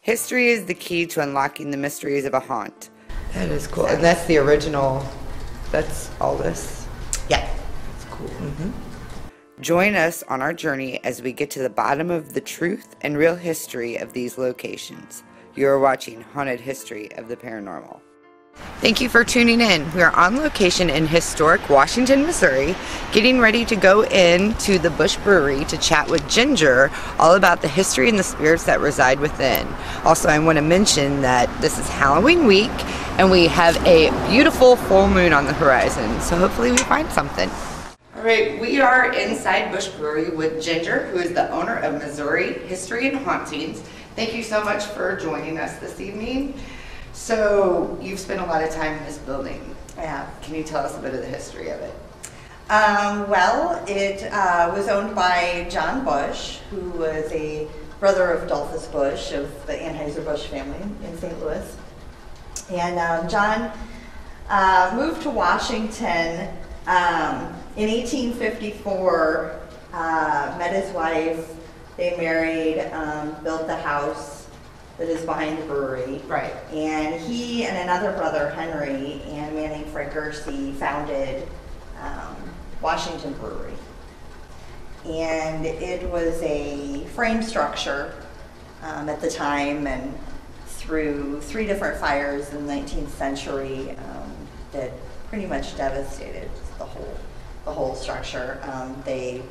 History is the key to unlocking the mysteries of a haunt. That is cool. And that's the original, that's all this? Yeah. That's cool. Join us on our journey as we get to the bottom of the truth and real history of these locations. You are watching Haunted History of the Paranormal. Thank you for tuning in. We are on location in historic Washington, Missouri, getting ready to go into the Busch Brewery to chat with Ginger all about the history and the spirits that reside within. Also, I want to mention that this is Halloween week and we have a beautiful full moon on the horizon, so hopefully we find something. All right, we are inside Busch Brewery with Ginger, who is the owner of Missouri History and Hauntings. Thank you so much for joining us this evening. So, you've spent a lot of time in this building. Yeah. Can you tell us a bit of the history of it? Well, it was owned by John Busch, who was a brother of Adolphus Busch of the Anheuser-Busch family in St. Louis. And John moved to Washington in 1854, met his wife, they married, built the house that is behind the brewery. Right. And he and another brother, Henry, and a man named Fred Gersey founded Washington Brewery. And it was a frame structure at the time, and through 3 different fires in the 19th century that pretty much devastated the whole structure. They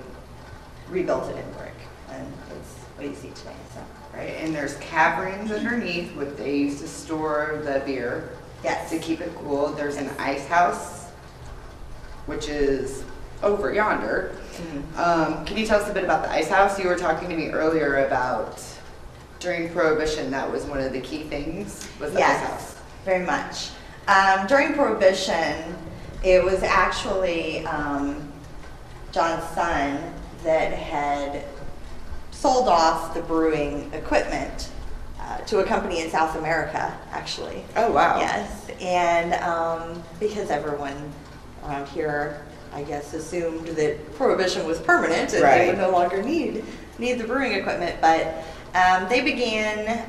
rebuilt it in brick, and it's what you see today. So. Right, and there's caverns underneath what they used to store the beer. Yes. To keep it cool. There's an ice house, which is over yonder. Can you tell us a bit about the ice house? You were talking to me earlier about during Prohibition, that was one of the key things, was the ice house. Yes, very much. During Prohibition, it was actually John's son that had sold off the brewing equipment to a company in South America, actually. Oh, wow. Yes, and because everyone around here, I guess, assumed that Prohibition was permanent and they would no longer need the brewing equipment, but they began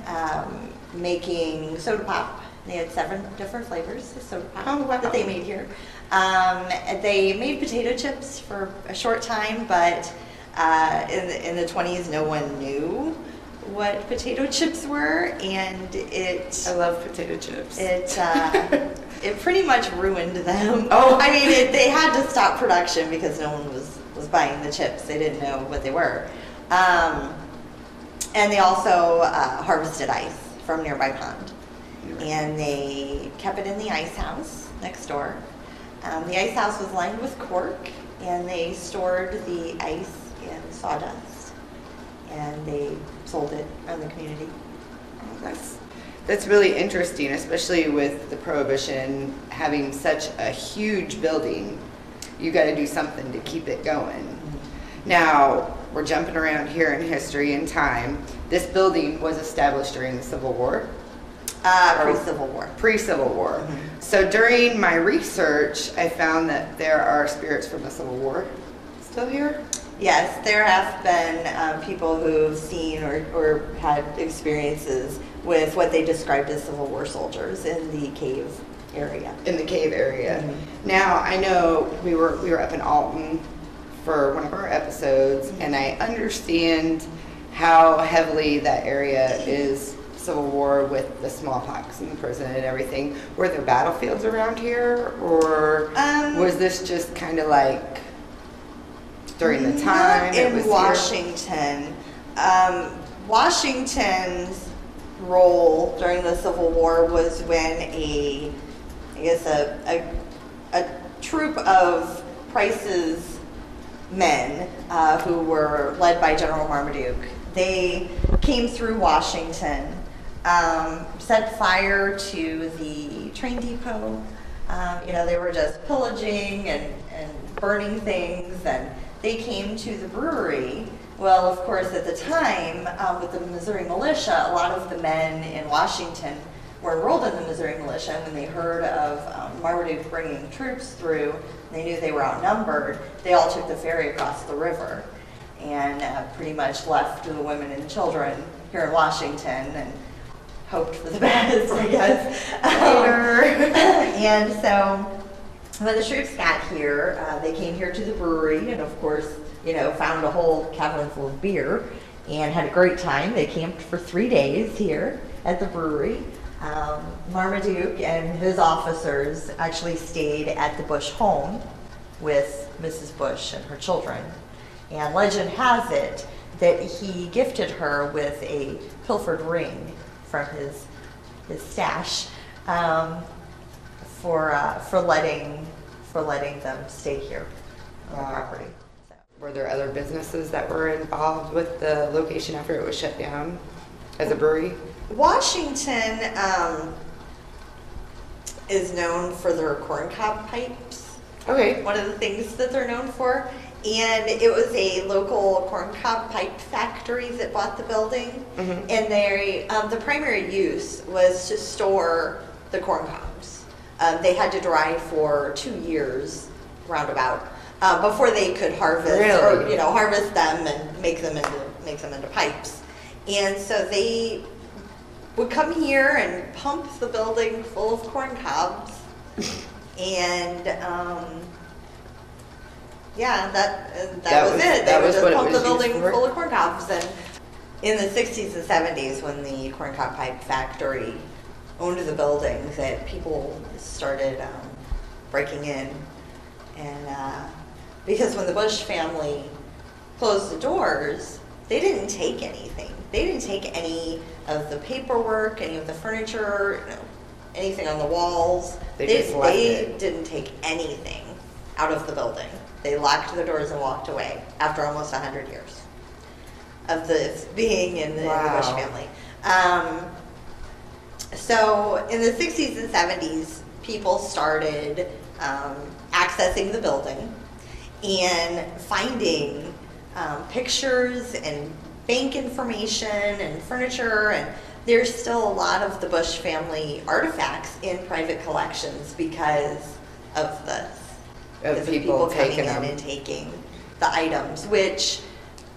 making soda pop. They had 7 different flavors of soda pop that they made here. They made potato chips for a short time, but in the 20s, no one knew what potato chips were, and I love potato chips. It pretty much ruined them. Oh, I mean, they had to stop production because no one was buying the chips. They didn't know what they were, and they also harvested ice from a nearby pond, and they kept it in the ice house next door. The ice house was lined with cork, and they stored the ice in sawdust, and they sold it around the community. Oh, that's really interesting, especially with the Prohibition having such a huge building. You got to do something to keep it going. Now, we're jumping around here in history and time. This building was established during the Civil War? Pre-Civil War. Pre-Civil War. So during my research, I found that there are spirits from the Civil War still here? Yes, there have been people who've seen or had experiences with what they described as Civil War soldiers in the cave area. In the cave area. Now, I know we were up in Alton for one of our episodes, and I understand how heavily that area is Civil War with the smallpox and the prison and everything. Were there battlefields around here, or was this just kind of like during the time? In Washington. Washington's role during the Civil War was when a troop of Price's men who were led by General Marmaduke, they came through Washington, set fire to the train depot. They were just pillaging and burning things, and they came to the brewery. Well, of course, at the time, with the Missouri militia, a lot of the men in Washington were enrolled in the Missouri militia, and when they heard of Marmaduke bringing troops through, they knew they were outnumbered, they all took the ferry across the river and pretty much left the women and children here in Washington, and hoped for the best, I guess. And so when the troops got here, they came here to the brewery and, of course, found a whole cabin full of beer and had a great time. They camped for 3 days here at the brewery. Marmaduke and his officers actually stayed at the Busch home with Mrs. Busch and her children. And legend has it that he gifted her with a pilfered ring from his stash for letting them stay here on the property. So. Were there other businesses that were involved with the location after it was shut down as a brewery? Washington is known for their corncob pipes. Okay. One of the things that they're known for. And it was a local corncob pipe factory that bought the building. Mm-hmm. And the primary use was to store the corn cobs. They had to dry for 2 years, roundabout, before they could harvest harvest them and make them into pipes. And so they would come here and pump the building full of corn cobs, and that was it. They would just pump the building full of corn cobs. And in the 60s and 70s, when the corncob pipe factory owned the building, that people started breaking in, and because when the Busch family closed the doors, they didn't take anything. They didn't take any of the paperwork, any of the furniture, anything on the walls. They didn't take anything out of the building. They locked the doors and walked away after almost 100 years of being in the Busch family. So in the 60s and 70s, people started accessing the building and finding pictures and bank information and furniture, and there's still a lot of the Busch family artifacts in private collections because of this. Of people coming in and taking the items, which,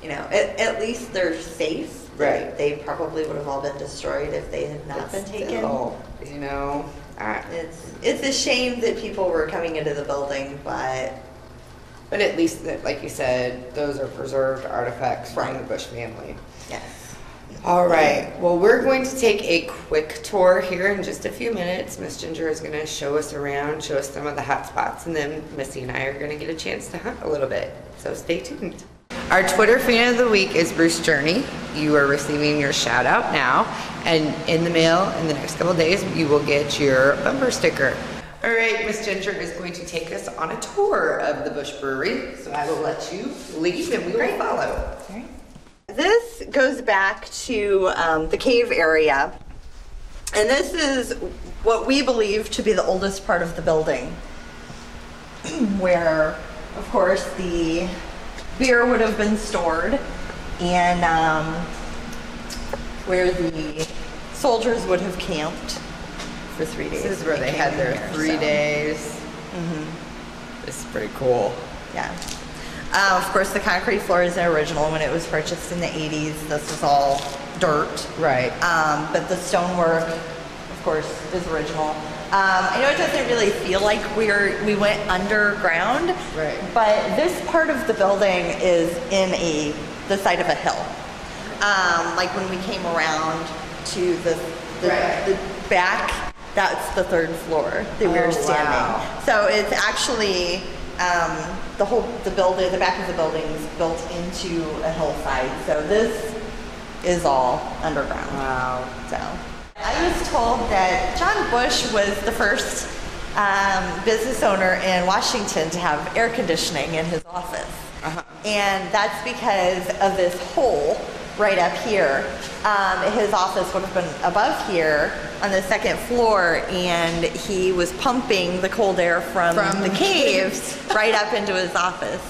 at least they're safe. Right. They probably would have all been destroyed if they had not been taken. It's a shame that people were coming into the building, but at least, like you said, those are preserved artifacts from the Busch family. Yes. All right. Well, we're going to take a quick tour here in just a few minutes. Miss Ginger is going to show us around, show us some of the hot spots, and then Missy and I are going to get a chance to hunt a little bit. So stay tuned. Our Twitter fan of the week is Bruce Journey. You are receiving your shout out now, and in the mail in the next couple of days, you will get your bumper sticker. All right, Miss Ginger is going to take us on a tour of the Busch Brewery, so I will let you lead and we will follow. Okay. This goes back to the cave area, and this is what we believe to be the oldest part of the building, where, of course, the beer would have been stored, and where the soldiers would have camped for 3 days. This is where they had their 3 days. Mm-hmm. This is pretty cool. Yeah. Of course, the concrete floor is original. When it was purchased in the 80s, this was all dirt. Right. But the stonework, of course, is original. I know it doesn't really feel like we went underground. Right. But this part of the building is in the side of a hill. Like when we came around to the back, that's the third floor that we were standing. Wow. So it's actually the back of the building is built into a hillside. So this is all underground. Wow. So I was told that John Busch was the first business owner in Washington to have air conditioning in his office. Uh-huh. And that's because of this hole right up here. His office would have been above here on the second floor, and he was pumping the cold air from the caves right up into his office.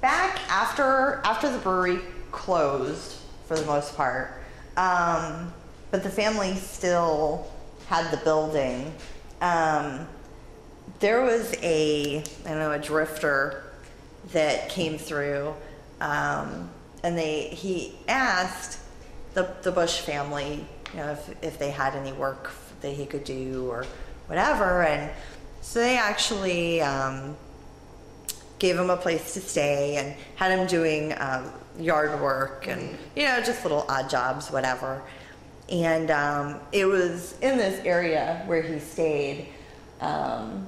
Back after the brewery closed, for the most part, but the family still had the building. There was a drifter that came through, and he asked the Busch family, you know, if they had any work that he could do or whatever. And so they actually gave him a place to stay and had him doing yard work and, you know, just little odd jobs, whatever. And it was in this area where he stayed. And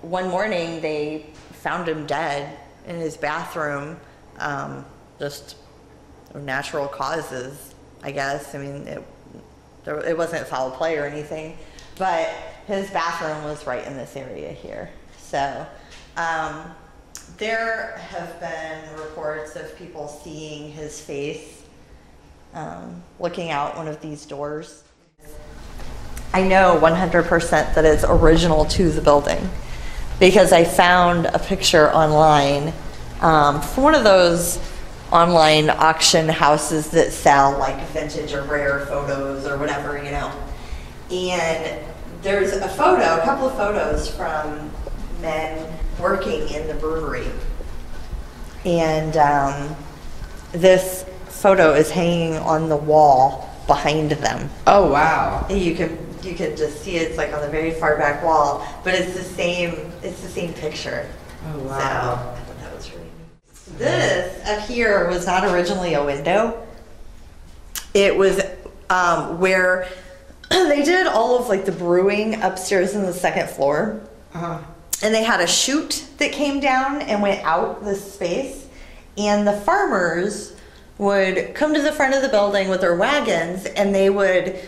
one morning they found him dead in his bathroom, just natural causes, I guess. I mean, it wasn't foul play or anything, but his bathroom was right in this area here. So there have been reports of people seeing his face looking out one of these doors. I know 100% that it's original to the building because I found a picture online from one of those online auction houses that sell like vintage or rare photos or whatever, you know. And there's a couple of photos from men working in the brewery. And this photo is hanging on the wall behind them. Oh, wow. You can just see it's like on the very far back wall, but it's the same picture. Oh, wow. So I thought that was really neat. This up here was not originally a window. It was where they did all of like the brewing upstairs in the second floor. And they had a chute that came down and went out this space. And the farmers would come to the front of the building with their wagons and they would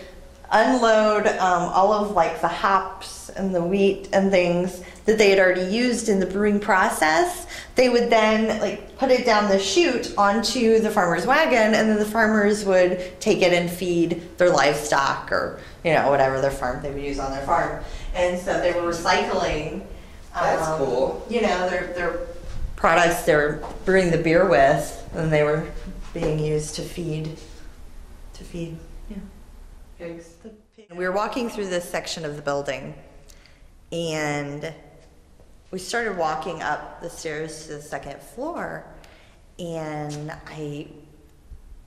unload all of like the hops and the wheat and things that they had already used in the brewing process. They would then like put it down the chute onto the farmer's wagon, and then the farmers would take it and feed their livestock or, you know, whatever they would use on their farm. And so they were recycling. That's cool. You know, their products they were brewing the beer with, and they were being used to feed pigs. We were walking through this section of the building, and we started walking up the stairs to the second floor, and I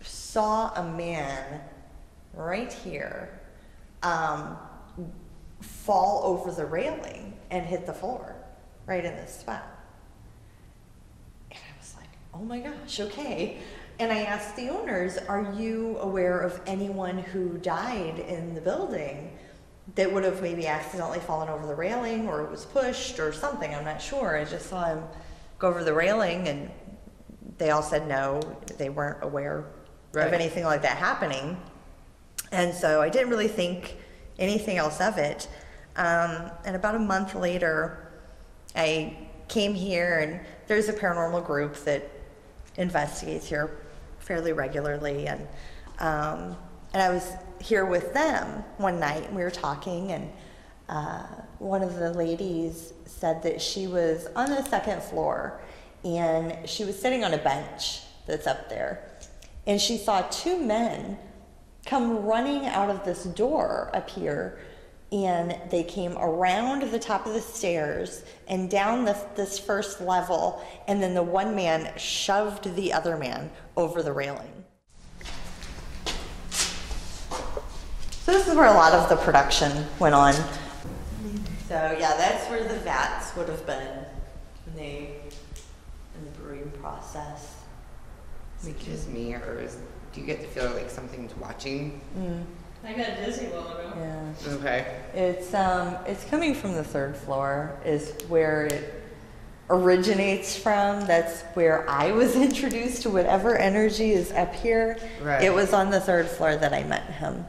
saw a man right here fall over the railing and hit the floor right in this spot. And I was like, oh my gosh, okay. And I asked the owners, are you aware of anyone who died in the building that would have maybe accidentally fallen over the railing or was pushed or something? I'm not sure. I just saw him go over the railing, and they all said no, they weren't aware of anything like that happening. And so I didn't really think anything else of it. And about a month later, I came here, and there's a paranormal group that investigates here fairly regularly, and I was here with them one night, and we were talking, and one of the ladies said that she was on the second floor, and she was sitting on a bench that's up there, and she saw two men come running out of this door up here, and they came around the top of the stairs and down this first level, and then the one man shoved the other man over the railing. So this is where a lot of the production went on. So yeah, that's where the vats would have been in the brewing process. Is it just me, or do you get to feel like something's watching? I got dizzy a while ago. Yeah. Okay. It's coming from the third floor is where it originates from. That's where I was introduced to whatever energy is up here. Right. It was on the third floor that I met him.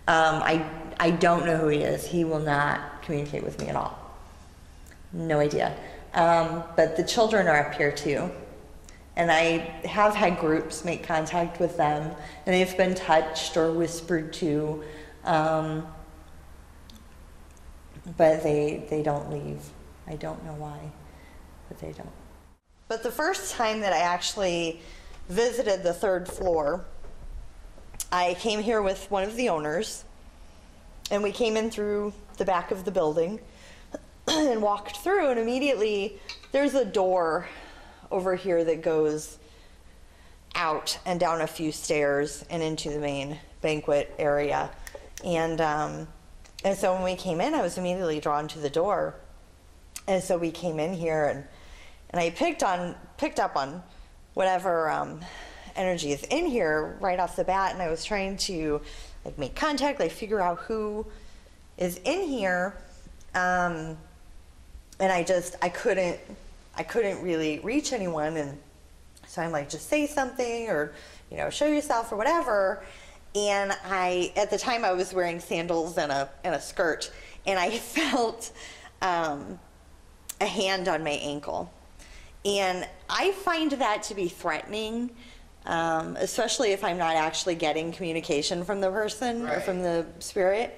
I don't know who he is. He will not communicate with me at all. No idea. But the children are up here too. And I have had groups make contact with them, and they've been touched or whispered to, but they don't leave. I don't know why, but they don't. But the first time that I actually visited the third floor, I came here with one of the owners, and we came in through the back of the building and walked through, and immediately there's a door over here that goes out and down a few stairs and into the main banquet area. And so when we came in, I was immediately drawn to the door. And so we came in here, and I picked up on whatever energy is in here right off the bat, and I was trying to like make contact, like figure out who is in here, and I couldn't really reach anyone, and so I'm like, just say something, or show yourself or whatever. And at the time I was wearing sandals and a skirt, and I felt a hand on my ankle. And I find that to be threatening, especially if I'm not actually getting communication from the person or from the spirit.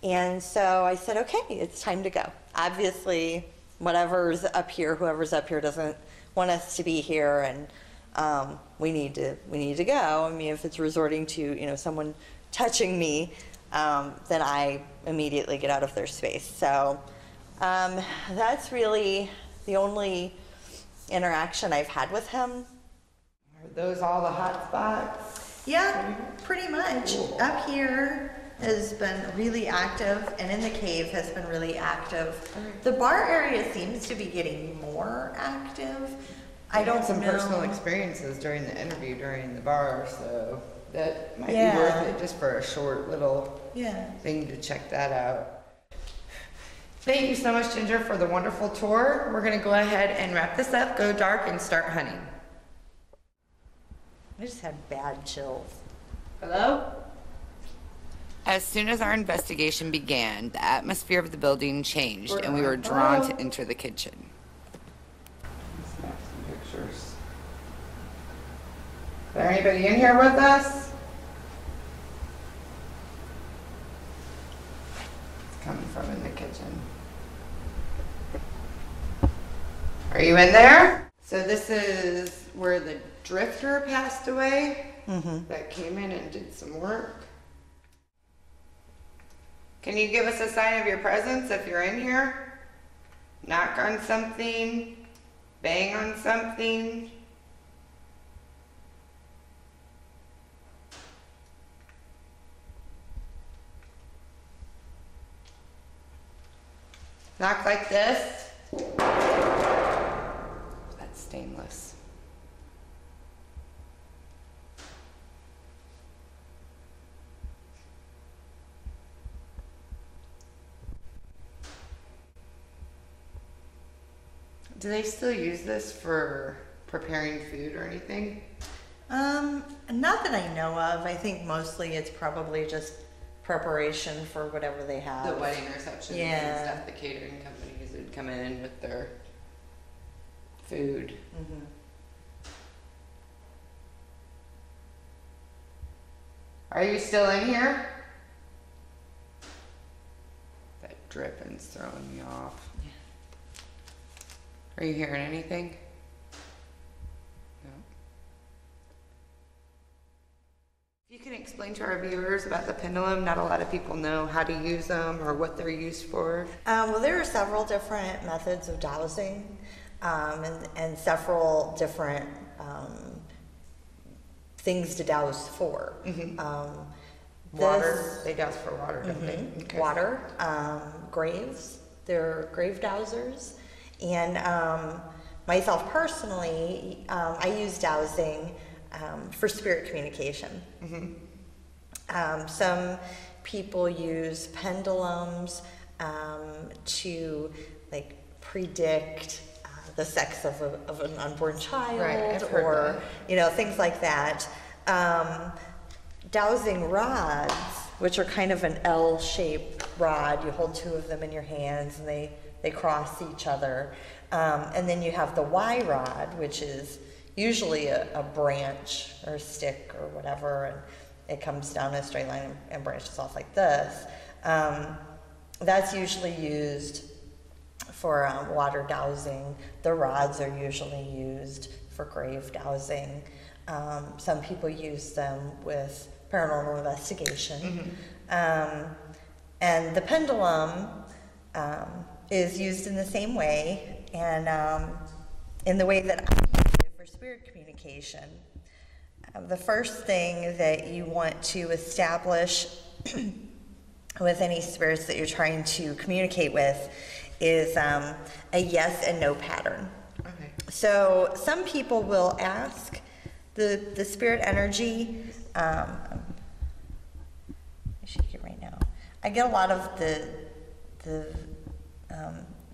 And so I said, okay, it's time to go. Obviously, whoever's up here doesn't want us to be here, and we need to go. I mean, if it's resorting to someone touching me, then I immediately get out of their space. So that's really the only interaction I've had with him. Are those all the hot spots? Yeah, pretty much. Cool. Up here has been really active, and in the cave has been really active. The bar area seems to be getting more active. I don't some know. personal experiences during the interview during the bar, so that might be worth it just for a short little thing to check that out. Thank you so much, Ginger, for the wonderful tour. We're going to go ahead and wrap this up, go dark, and start hunting. I just had bad chills. Hello? As soon as our investigation began, the atmosphere of the building changed, and we were drawn to enter the kitchen. Snap some pictures. Is there anybody in here with us? It's coming from in the kitchen. Are you in there? So this is where the drifter passed away that came in and did some work. Can you give us a sign of your presence if you're in here? Knock on something, bang on something. Knock like this. That's stainless. Do they still use this for preparing food or anything? Not that I know of. I think mostly it's probably just preparation for whatever they have. The wedding receptions and stuff, the catering companies would come in with their food. Are you still in here? That dripping's throwing me off. Are you hearing anything? No. If you can explain to our viewers about the pendulum, not a lot of people know how to use them or what they're used for. Well, there are several different methods of dowsing, and several different things to douse for. Water, they douse for water, don't they? Okay. Water, graves, they're grave dowsers. And myself personally, I use dowsing for spirit communication. Some people use pendulums to like predict the sex of an unborn child, or things like that. Dowsing rods, which are kind of an L-shaped rod, you hold two of them in your hands, and they cross each other. And then you have the Y rod, which is usually a branch or a stick or whatever, and it comes down a straight line and branches off like this. That's usually used for water dowsing. The rods are usually used for grave dowsing. Some people use them with paranormal investigation. And the pendulum is used in the same way, and in the way that I use it for spirit communication. The first thing that you want to establish with any spirits that you're trying to communicate with is a yes and no pattern. Okay. So some people will ask the spirit energy. I shake it right now. I get a lot of the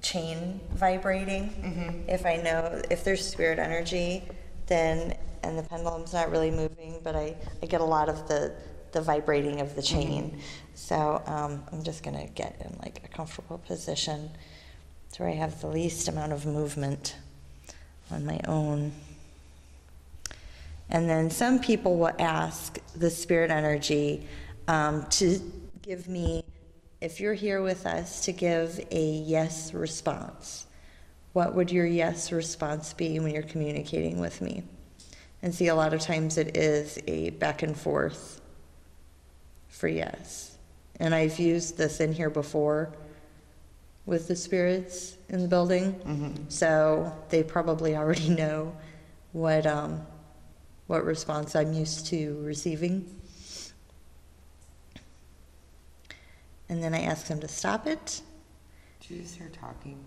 chain vibrating. Mm-hmm. If I know if there's spirit energy, then and the pendulum's not really moving, but I get a lot of the vibrating of the chain. Mm-hmm. So I'm just gonna get in like a comfortable position to where I have the least amount of movement on my own. And then some people will ask the spirit energy to give me, if you're here with us, to give a yes response. What would your yes response be when you're communicating with me? And see, a lot of times it is a back and forth for yes. And I've used this in here before with the spirits in the building. Mm-hmm. So they probably already know what response I'm used to receiving. And then I ask them to stop it. Did you just start talking?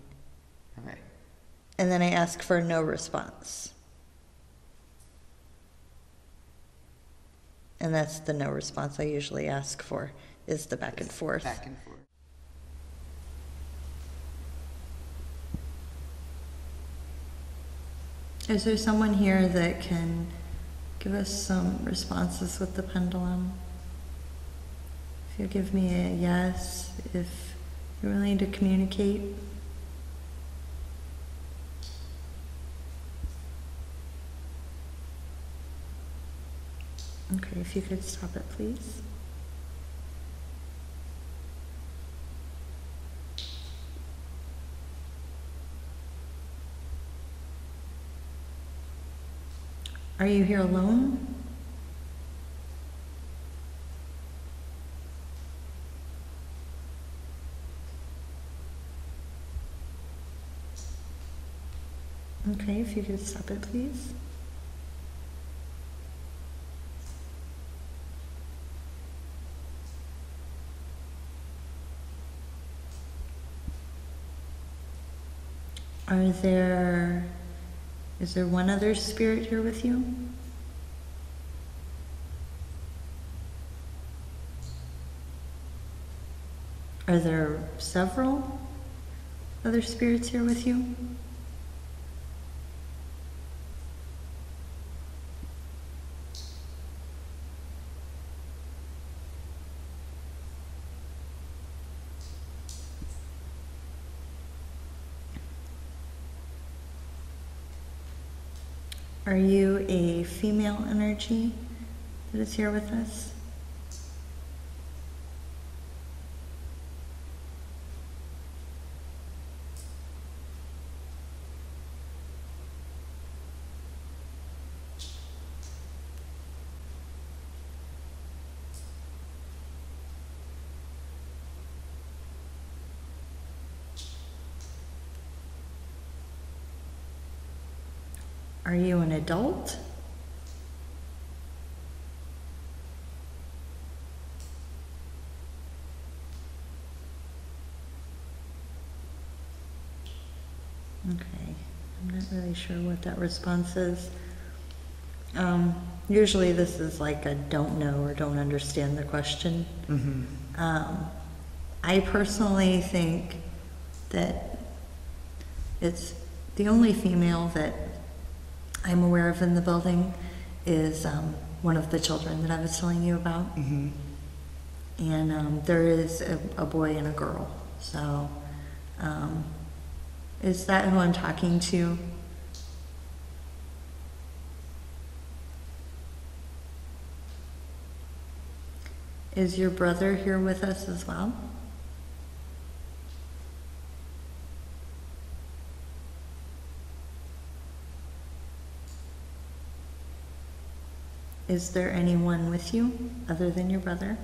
Okay. And then I ask for no response. And that's the no response I usually ask for, is the back and forth. Back and forth. Is there someone here that can give us some responses with the pendulum? If you give me a yes, if you're willing to communicate. Okay, if you could stop it, please. Are you here alone? Okay, if you could stop it, please. Is there one other spirit here with you? Are there several other spirits here with you? Are you a female energy that is here with us? Are you an adult? Okay, I'm not really sure what that response is. Usually this is like a don't know or don't understand the question. Mm-hmm. I personally think that it's the only female that I'm aware of in the building is one of the children that I was telling you about. Mm-hmm. And there is a boy and a girl. So is that who I'm talking to? Is your brother here with us as well? Is there anyone with you other than your brother?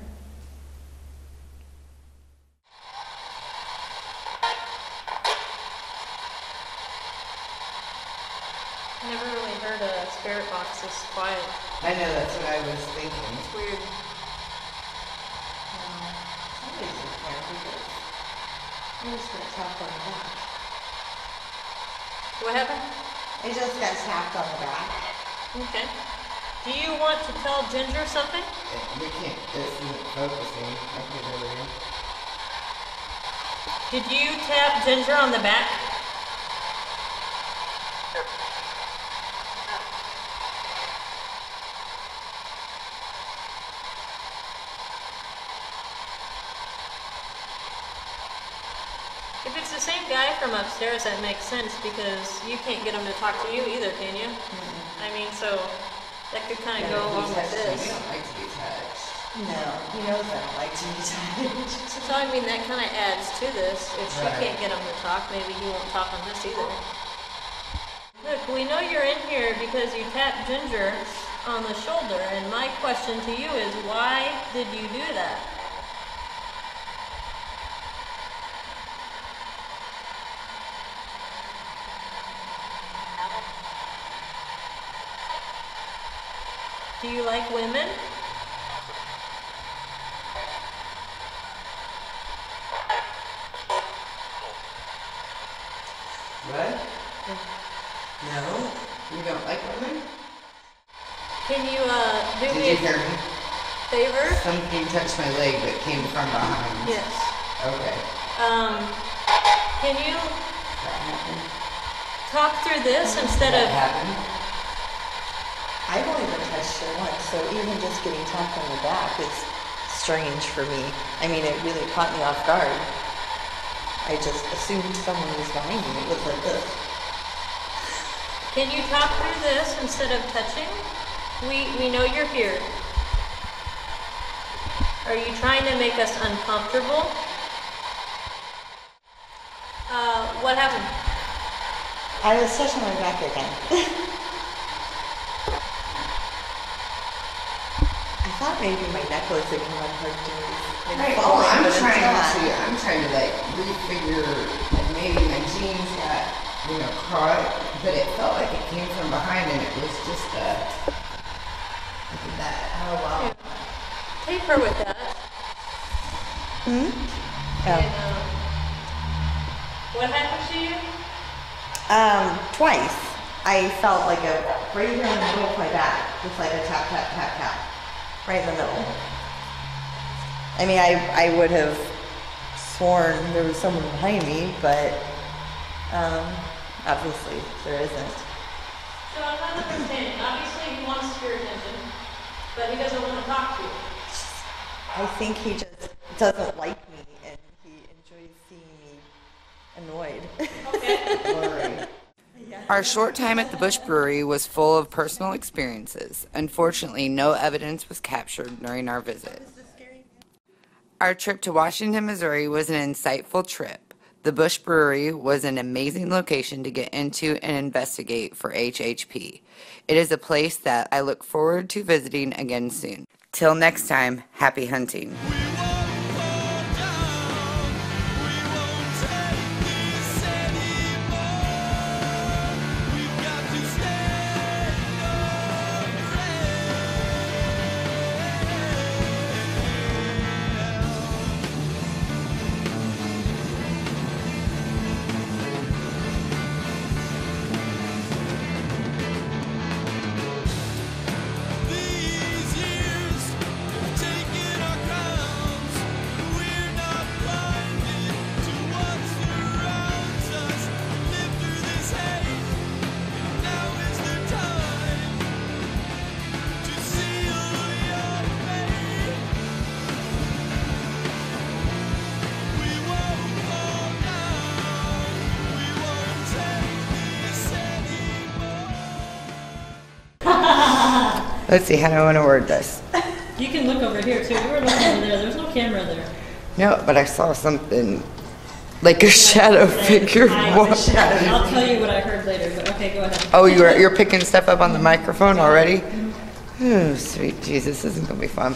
Never really heard a spirit box this quiet. I know, that's what I was thinking. It's weird. Somebody's in here because I just got tapped on the back. What happened? I just got tapped on the back. Okay. Do you want to tell Ginger something? We can't, this isn't focusing. Okay, there we go. Did you tap Ginger on the back? If it's the same guy from upstairs, that makes sense because you can't get him to talk to you either, can you? I mean, so that could kind of go along with this. We don't like to be touched. No, he knows I don't like to be touched. So I mean, that kind of adds to this. If she Right. can't get him to talk, maybe he won't talk on this either. Look, we know you're in here because you tapped Ginger on the shoulder, and my question to you is, why did you do that? Do you like women? What? No? You don't like women? Can you do Did me you a hear me? favor? Something touched my leg but came from behind. Yes. Okay. Can you That happened? talk through this instead That of... happened? I've only been touched here once, so even just getting tapped on the back is strange for me. I mean, it really caught me off guard. I just assumed someone was behind me. It was like this. Can you talk through this instead of touching? We know you're here. Are you trying to make us uncomfortable? What happened? I was touching my back again. I thought maybe my neck was getting my heart to move. Right, well, I'm trying to like refigure, like maybe my jeans got, caught, but it felt like it came from behind and it was just look at that. Oh wow. Here, tape her with that. Hmm? And, what happened to you? Twice. I felt like right here in the middle of my back, just like a tap, tap, tap, tap. Right in the middle. I mean, I would have sworn there was someone behind me, but obviously there isn't. So I'm not understanding. Obviously he wants your attention, but he doesn't want to talk to you. I think he just doesn't like me and he enjoys seeing me annoyed. Okay. Our short time at the Busch Brewery was full of personal experiences. Unfortunately, no evidence was captured during our visit. Our trip to Washington, Missouri was an insightful trip. The Busch Brewery was an amazing location to get into and investigate for HHP. It is a place that I look forward to visiting again soon. Till next time, happy hunting. Let's see, how do I want to word this? You can look over here too. You were looking over there. There's no camera there. No, but I saw something like a shadow figure. I'll tell you what I heard later, but okay, go ahead. Oh, you're picking stuff up on the microphone already? Oh, sweet Jesus, this isn't going to be fun.